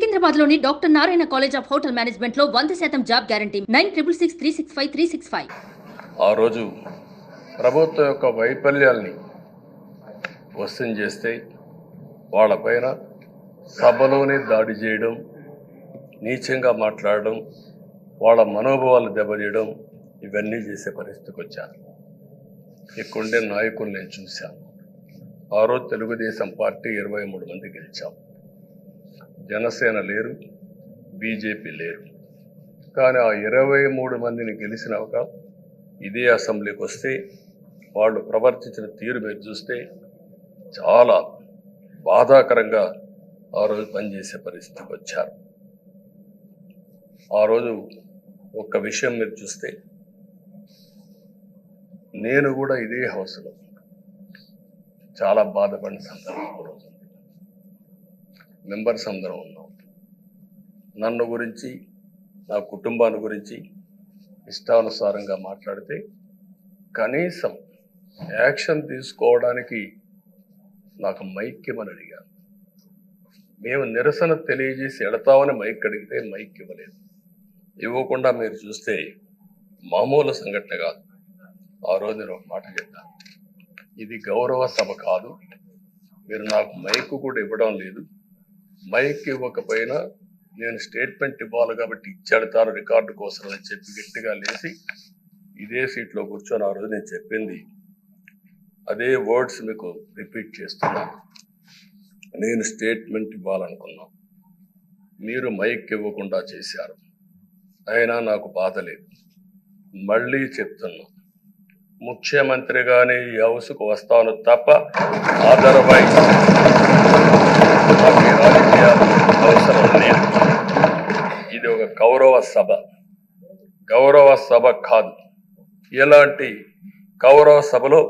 సికింద్రాబాద్లోని doctor Narayana college of hotel మేనేజ్మెంట్లో 100% job guarantee 9663653665. ఆ రోజు ప్రభుత్వం యొక్క వైఫల్యాల్ని క్వశ్చన్ చేస్తే వాళ్ళపైన సభలోనే దాడి చేయడం, నీచంగా మాట్లాడడం, వాళ్ళ మనోభావాలు దెబ్బతీయడం, ఇవన్నీ చేసే పరిస్థితికి వచ్చాను. ఇక్కడుండే నాయకులు నేను చూశాను. ఆ రోజు తెలుగుదేశం పార్టీ 23 మంది గెలిచాం. జనసేన లేరు, బీజేపీ లేరు. కానీ ఆ 23 మందిని గెలిచినాక ఇదే అసెంబ్లీకి వస్తే వాళ్ళు ప్రవర్తించిన తీరు మీరు చూస్తే చాలా బాధాకరంగా ఆ రోజు పనిచేసే పరిస్థితికి వచ్చారు. ఆ రోజు ఒక్క విషయం మీరు చూస్తే నేను కూడా ఇదే హౌస్లో చాలా బాధపడిన సందర్భం రోజు మెంబర్స్ అందరం ఉన్నాం. నన్ను గురించి, నా కుటుంబాన్ని గురించి ఇష్టానుసారంగా మాట్లాడితే కనీసం యాక్షన్ తీసుకోవడానికి నాకు మైక్ ఇవ్వమని అడిగాను. మేము నిరసన తెలియజేసి ఎడతామని మైక్ అడిగితే మైక్ ఇవ్వలేదు. ఇవ్వకుండా మీరు చూస్తే మామూలు సంఘటన కాదు. ఆ రోజు నేను ఒక మాట చెప్పాను, ఇది గౌరవ సభ కాదు, మీరు నాకు మైక్ కూడా ఇవ్వడం లేదు. మైక్ ఇవ్వకపోయినా నేను స్టేట్మెంట్ ఇవ్వాలి కాబట్టి ఇచ్చేడతారు రికార్డు కోసం అని చెప్పి గట్టిగా లేచి ఇదే సీట్లో కూర్చొని ఆ రోజు నేను చెప్పింది అదే వర్డ్స్ మీకు రిపీట్ చేస్తున్నాను. నేను స్టేట్మెంట్ ఇవ్వాలనుకున్నా, మీరు మైక్ ఇవ్వకుండా చేశారు. అయినా నాకు బాధ లేదు. మళ్ళీ చెప్తున్నా, ముఖ్యమంత్రిగానే ఈ హౌస్కు వస్తాను తప్ప అదర్వైజ్ నాకు రాజకీయాలు అవసరం లేదు. ఇది ఒక గౌరవ సభ కాదు. ఇలాంటి గౌరవ సభలో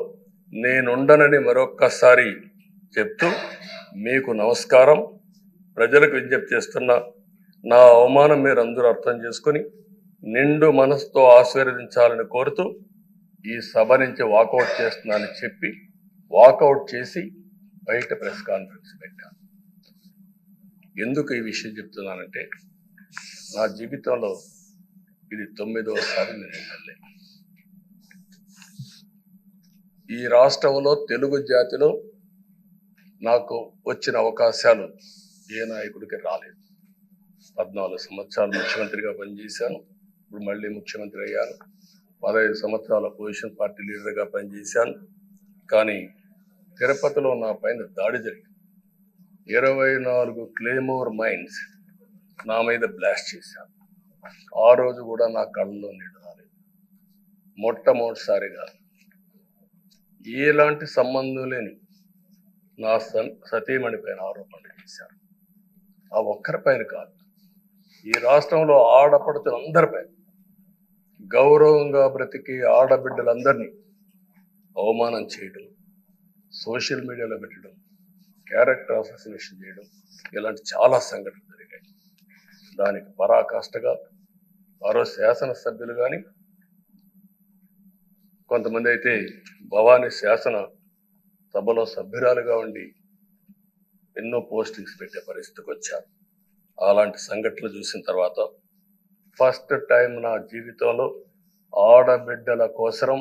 నేనుండనని మరొక్కసారి చెప్తూ మీకు నమస్కారం. ప్రజలకు విజ్ఞప్తి చేస్తున్నా, నా అవమానం మీరు అందరూ అర్థం చేసుకుని నిండు మనసుతో ఆశీర్వదించాలని కోరుతూ ఈ సభ నుంచి వాకౌట్ చేస్తున్నానని చెప్పి వాకౌట్ చేసి బయట ప్రెస్ కాన్ఫరెన్స్ పెట్టాను. ఎందుకు ఈ విషయం చెప్తున్నానంటే నా జీవితంలో ఇది 9వసారి నేను ఎమ్మెల్యే. ఈ రాష్ట్రంలో తెలుగు జాతిలో నాకు వచ్చిన అవకాశాలు ఏ నాయకుడికి రాలేదు. 14 సంవత్సరాలు ముఖ్యమంత్రిగా పనిచేశాను. ఇప్పుడు మళ్ళీ ముఖ్యమంత్రి అయ్యాను. 15 సంవత్సరాల పొజిషన్ పార్టీ లీడర్గా పనిచేశాను. కానీ తిరుపతిలో నా పైన దాడి జరిగింది. 24 క్లేమోర్ మైన్స్ నా మీద బ్లాస్ట్ చేశాను. ఆ రోజు కూడా నా కళ్ళలో నీళ్ళు రాలేదు. మొట్టమొదటిసారిగా ఎలాంటి సంబంధం లేని నా సతీమణి పైన ఆరోపణలు చేశారు. ఆ ఒక్కరిపైన కాదు, ఈ రాష్ట్రంలో ఆడపడుతులందరిపైన, గౌరవంగా బ్రతికి ఆడబిడ్డలందరినీ అవమానం చేయడం, సోషల్ మీడియాలో పెట్టడం, క్యారెక్టర్ అసోసినేషన్ చేయడం, ఇలాంటి చాలా సంఘటనలు జరిగాయి. దానికి పరాకాష్ఠగా ఆ రోజు శాసనసభ్యులు కానీ, కొంతమంది అయితే భవానీ శాసన సభలో సభ్యురాలుగా ఉండి ఎన్నో పోస్టింగ్స్ పెట్టే పరిస్థితికి వచ్చారు. అలాంటి సంఘటనలు చూసిన తర్వాత ఫస్ట్ టైం నా జీవితంలో ఆడబిడ్డల కోసరం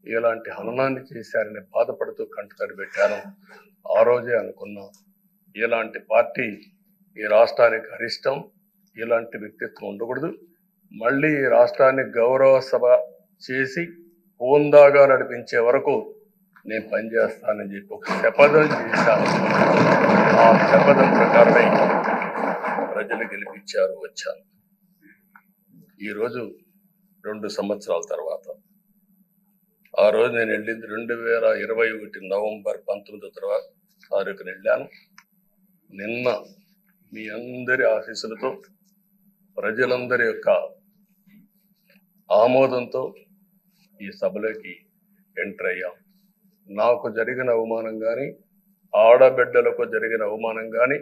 ఇలాంటి హననాన్ని చేశారని బాధపడుతూ కంటతడి పెట్టాను. ఆ రోజే అనుకున్నా, ఇలాంటి పార్టీ ఈ రాష్ట్రానికి అరిష్టం, ఇలాంటి వ్యక్తిత్వం ఉండకూడదు. మళ్ళీ ఈ రాష్ట్రాన్ని గౌరవ సభ చేసి హోందాగా నడిపించే వరకు నేను పనిచేస్తానని చెప్పి ఒక శపథం చేశాను. ఆ శపథం ప్రకారమే ప్రజలు గెలిపించారు, వచ్చాను. ఈరోజు 2 సంవత్సరాల తర్వాత, ఆ రోజు నేను వెళ్ళింది 2021 నవంబర్ 19వ తారీఖున వెళ్ళాను. నిన్న మీ అందరి ఆశీస్సులతో, ప్రజలందరి యొక్క ఆమోదంతో ఈ సభలోకి ఎంటర్ అయ్యాం. నాకు జరిగిన అవమానం కానీ, ఆడబిడ్డలకు జరిగిన అవమానం కానీ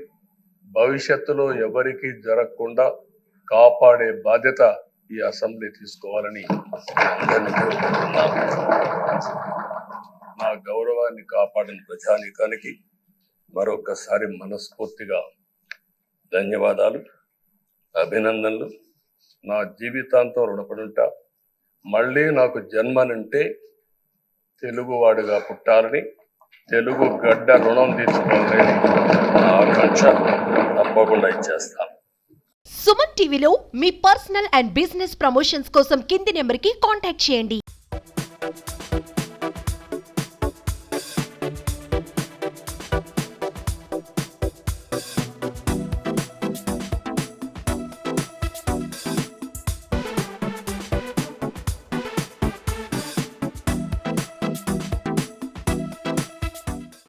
భవిష్యత్తులో ఎవరికి జరగకుండా కాపాడే బాధ్యత ఈ అసెంబ్లీ తీసుకోవాలని అందరినీ కోరుకుంటున్నాను. నా గౌరవాన్ని కాపాడిన ప్రజానీకానికి మరొకసారి మనస్ఫూర్తిగా ధన్యవాదాలు, అభినందనలు. నా జీవితాంతం రుణపడి ఉంటా. మళ్ళీ నాకు జన్మనుంటే తెలుగువాడుగా పుట్టాలని, తెలుగు గడ్డ రుణం తీర్చుకోవాలని నా ఆకాంక్ష. తప్పకుండా ఇచ్చేస్తాను. సుమన్ టీవీలో మీ పర్సనల్ అండ్ బిజినెస్ ప్రమోషన్స్ కోసం కింది నెంబర్కి కాంటాక్ట్ చేయండి.